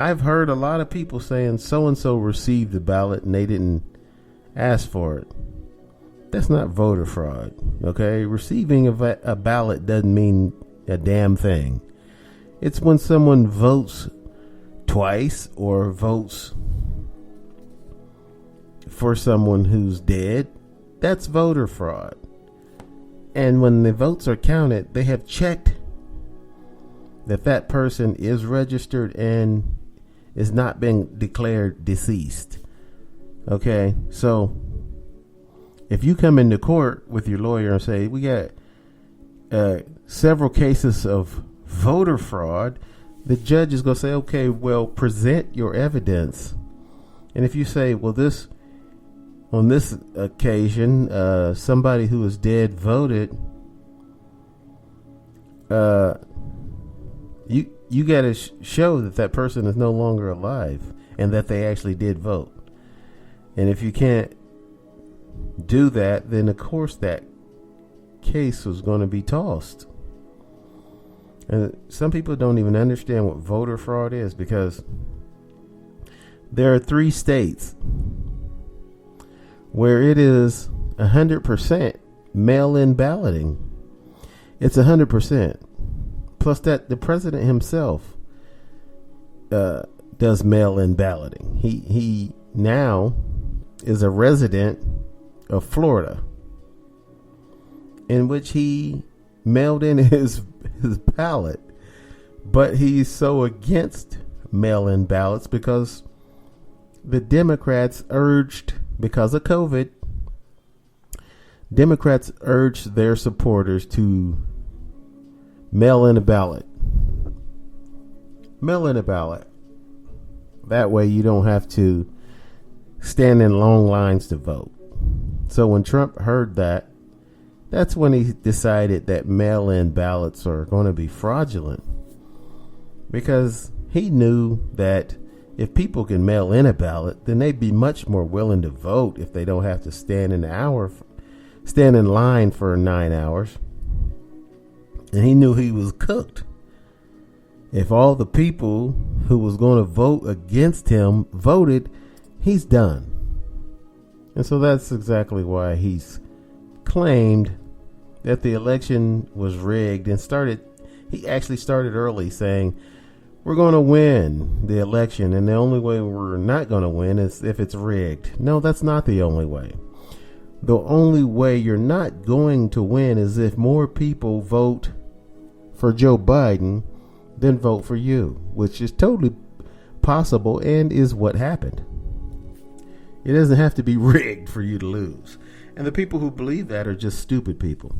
I've heard a lot of people saying so and so received the ballot and they didn't ask for it. That's not voter fraud, okay? Receiving a ballot doesn't mean a damn thing. It's when someone votes twice or votes for someone who's dead. That's voter fraud. And when the votes are counted, they have checked that that person is registered and is not being declared deceased. Okay, so if you come into court with your lawyer and say, we got several cases of voter fraud, the judge is going to say, okay, well, present your evidence. And if you say, well, on this occasion, somebody who is dead voted, you got to show that that person is no longer alive and that they actually did vote. And if you can't do that, then of course that case was going to be tossed. And some people don't even understand what voter fraud is, because there are 3 states where it is 100% mail-in balloting. It's 100%. Plus that the president himself does mail-in balloting. He now is a resident of Florida, in which he mailed in his ballot, but he's so against mail-in ballots because the Democrats urged, because of COVID, Democrats urged their supporters to mail in a ballot. Mail in a ballot. That way you don't have to stand in long lines to vote. So when Trump heard that, that's when he decided that mail-in ballots are going to be fraudulent, because he knew that if people can mail in a ballot, then they'd be much more willing to vote if they don't have to stand in line for 9 hours. And he knew he was cooked. If all the people who was going to vote against him voted, he's done. And so that's exactly why he's claimed that the election was rigged, and he actually started early saying, we're going to win the election, and the only way we're not going to win is if it's rigged. No, that's not the only way. The only way you're not going to win is if more people vote for Joe Biden than vote for you, which is totally possible and is what happened. It doesn't have to be rigged for you to lose. And the people who believe that are just stupid people.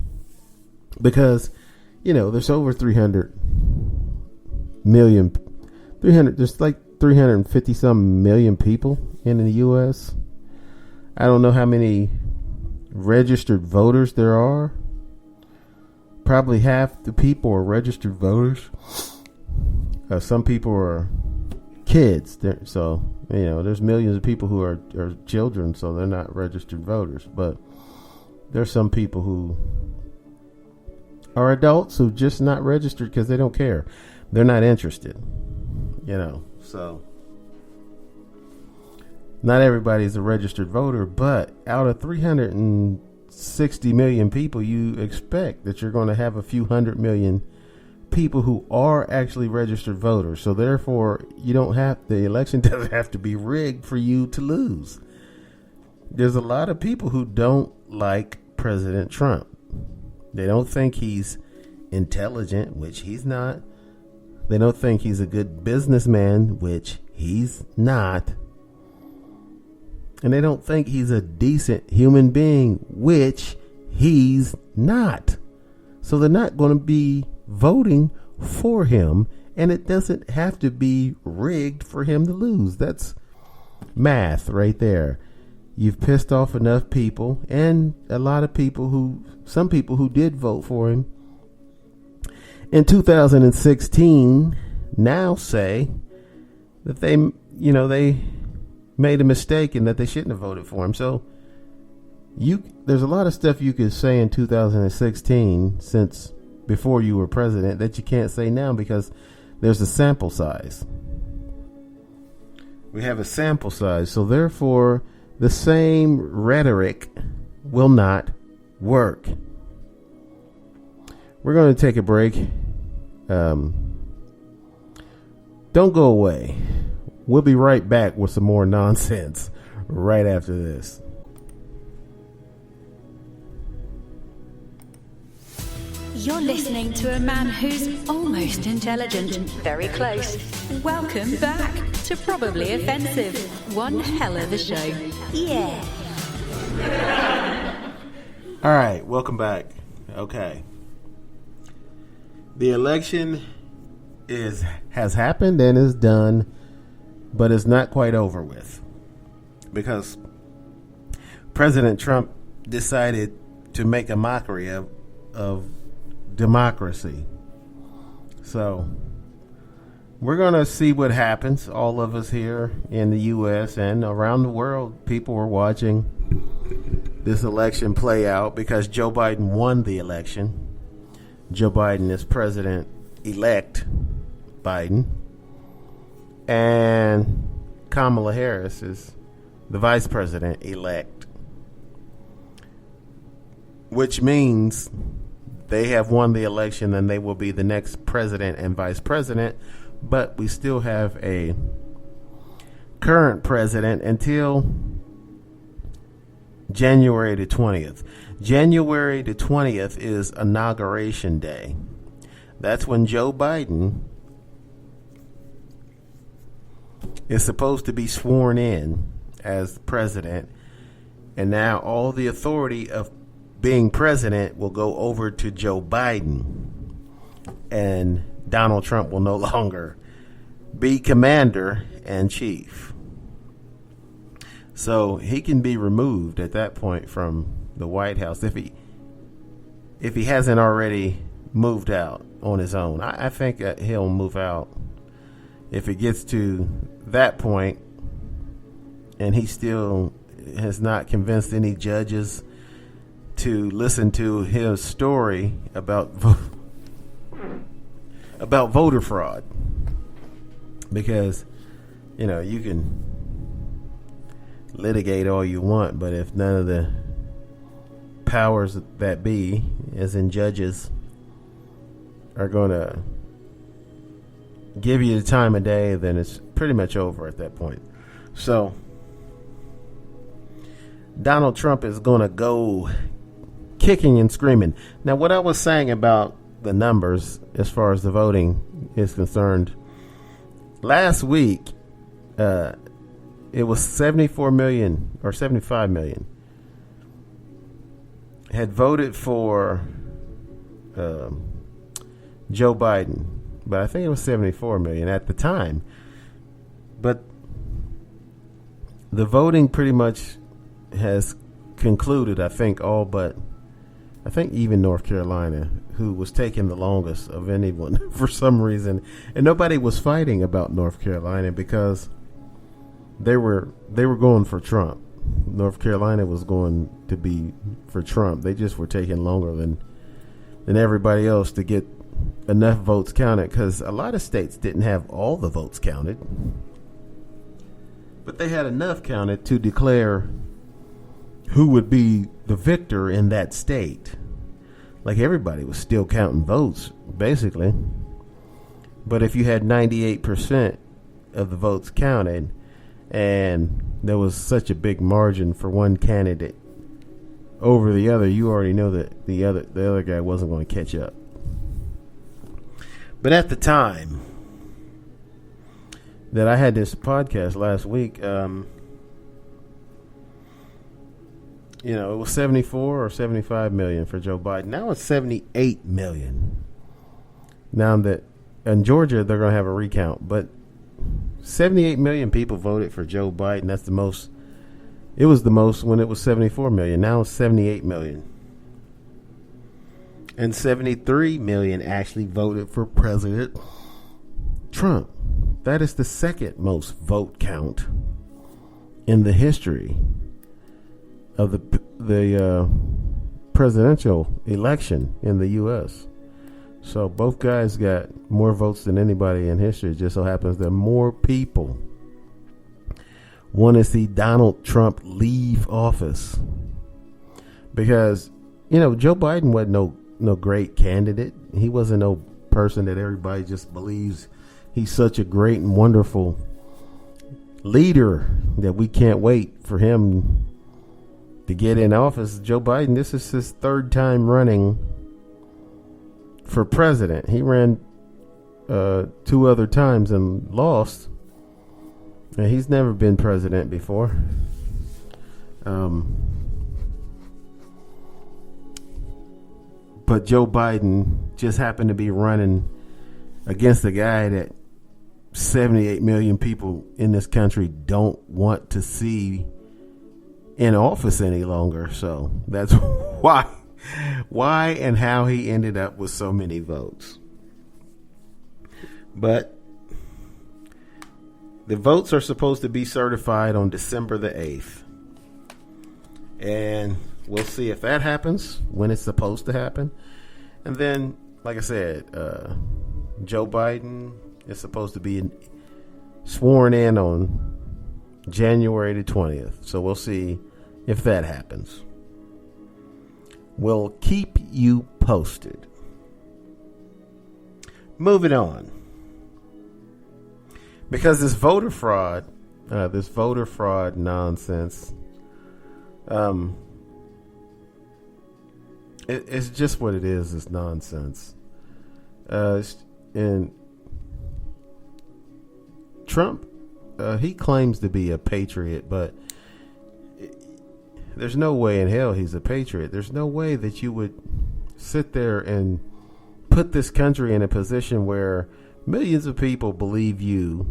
Because, there's over 300 million, there's like 350 some million people in the U.S. I don't know how many registered voters there are. Probably half the people are registered voters. Some people are kids. So, there's millions of people who are children, so they're not registered voters. But there's some people who are adults who just not registered because they don't care. They're not interested. So not everybody's a registered voter, but out of 360 million people, you expect that you're going to have a few 100 million people who are actually registered voters. So therefore, the election doesn't have to be rigged for you to lose. There's a lot of people who don't like President Trump. They don't think he's intelligent, which he's not. They don't think he's a good businessman, which he's not. And they don't think he's a decent human being, which he's not. So they're not going to be voting for him, and it doesn't have to be rigged for him to lose. That's math right there. You've pissed off enough people, and some people who did vote for him in 2016 now say that they made a mistake and that they shouldn't have voted for him. So there's a lot of stuff you could say in 2016, since before you were president, that you can't say now because there's a sample size. We have a sample size. So therefore, the same rhetoric will not work. We're going to take a break. Don't go away. We'll be right back with some more nonsense right after this. You're listening to a man who's almost intelligent, very close. Welcome back to Probably Offensive. One hell of a show. Yeah. All right, welcome back. Okay. The election has happened and is done, but it's not quite over with, because President Trump decided to make a mockery of democracy. So we're going to see what happens. All of us here in the U.S. and around the world, people are watching this election play out because Joe Biden won the election. Joe Biden is President-elect Biden, and Kamala Harris is the Vice President-elect, which means they have won the election and they will be the next president and vice president, but we still have a current president until January the 20th. January the 20th is Inauguration Day. That's when Joe Biden is supposed to be sworn in as president, and now all the authority of being president will go over to Joe Biden, and Donald Trump will no longer be commander and chief. So he can be removed at that point from the White House if he hasn't already moved out on his own. I think that he'll move out if it gets to that point and he still has not convinced any judges to listen to his story about voter fraud. Because, you can litigate all you want, but if none of the powers that be, as in judges, are going to give you the time of day, then it's pretty much over at that point. So Donald Trump is going to go kicking and screaming. Now, what I was saying about the numbers as far as the voting is concerned, last week it was 74 million or 75 million had voted for Joe Biden, but I think it was 74 million at the time. But the voting pretty much has concluded, I think even North Carolina, who was taking the longest of anyone for some reason, and nobody was fighting about North Carolina because they were going for Trump. North Carolina was going to be for Trump. They just were taking longer than everybody else to get enough votes counted, because a lot of states didn't have all the votes counted, but they had enough counted to declare who would be the victor in that state. Like, everybody was still counting votes, basically. But if you had 98% of the votes counted, and there was such a big margin for one candidate over the other, you already know that the other guy wasn't going to catch up. But at the time that I had this podcast last week, it was 74 or 75 million for Joe Biden. Now it's 78 million. Now that in Georgia, they're going to have a recount, but 78 million people voted for Joe Biden. That's the most. It was the most when it was 74 million. Now it's 78 million. And 73 million actually voted for President Trump. That is the second most vote count in the history of the presidential election in the U.S. So both guys got more votes than anybody in history. It just so happens that more people want to see Donald Trump leave office. Because, Joe Biden wasn't no great candidate. He wasn't no person that everybody just believes he's such a great and wonderful leader that we can't wait for him to get in office. Joe Biden, this is his third time running for president. He ran 2 other times and lost. And he's never been president before. But Joe Biden just happened to be running against a guy that 78 million people in this country don't want to see in office any longer. So that's why and how he ended up with so many votes. But the votes are supposed to be certified on December the 8th. And we'll see if that happens, when it's supposed to happen. And then, like I said, Joe Biden is supposed to be sworn in on January the 20th. So we'll see if that happens. We'll keep you posted. Moving on. Because this voter fraud nonsense, it's just what it is. It's nonsense. And Trump, he claims to be a patriot, but there's no way in hell he's a patriot. There's no way that you would sit there and put this country in a position where millions of people believe you,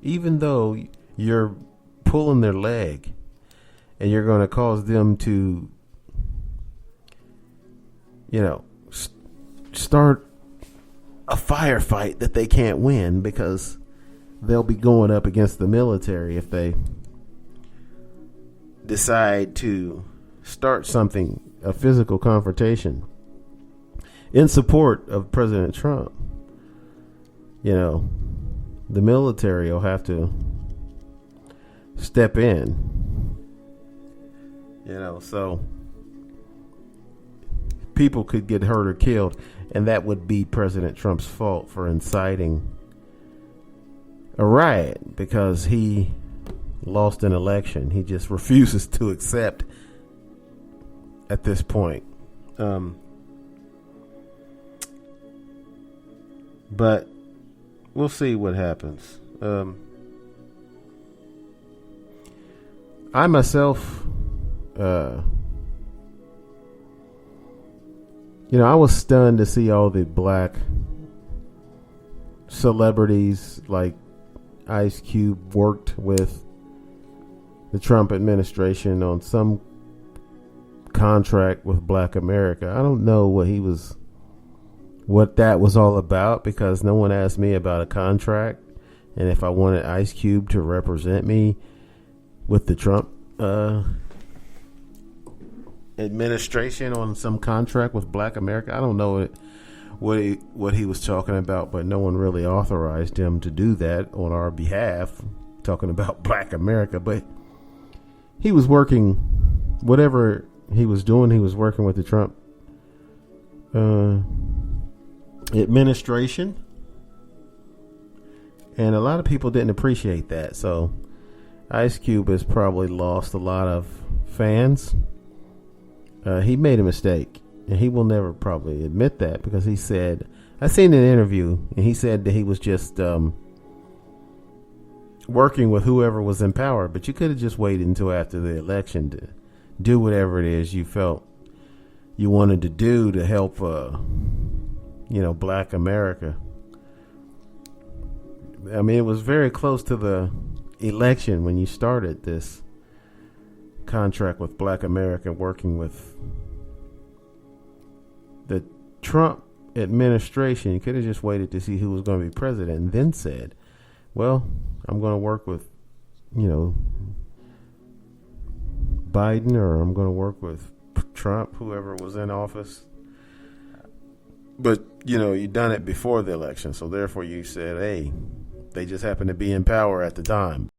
even though you're pulling their leg and you're going to cause them to, start a firefight that they can't win, because they'll be going up against the military if they decide to start something, a physical confrontation in support of President Trump. The military will have to step in. So people could get hurt or killed, and that would be President Trump's fault for inciting a riot because he lost an election. He just refuses to accept at this point. But we'll see what happens. I myself, I was stunned to see all the black celebrities like Ice Cube worked with the Trump administration on some contract with Black America. I don't know what that was all about, because no one asked me about a contract and if I wanted Ice Cube to represent me with the Trump administration on some contract with Black America. I don't know what he was talking about, but no one really authorized him to do that on our behalf, talking about Black America. But he was working, whatever he was doing, he was working with the Trump administration, and a lot of people didn't appreciate that. So Ice Cube has probably lost a lot of fans. He made a mistake, and he will never probably admit that, because he said, I seen an interview and he said that he was just working with whoever was in power, but you could have just waited until after the election to do whatever it is you felt you wanted to do to help Black America. I mean, it was very close to the election when you started this contract with Black America, working with the Trump administration. You could have just waited to see who was going to be president and then said, well, I'm going to work with, Biden, or I'm going to work with Trump, whoever was in office. But, you done it before the election. So therefore you said, hey, they just happened to be in power at the time.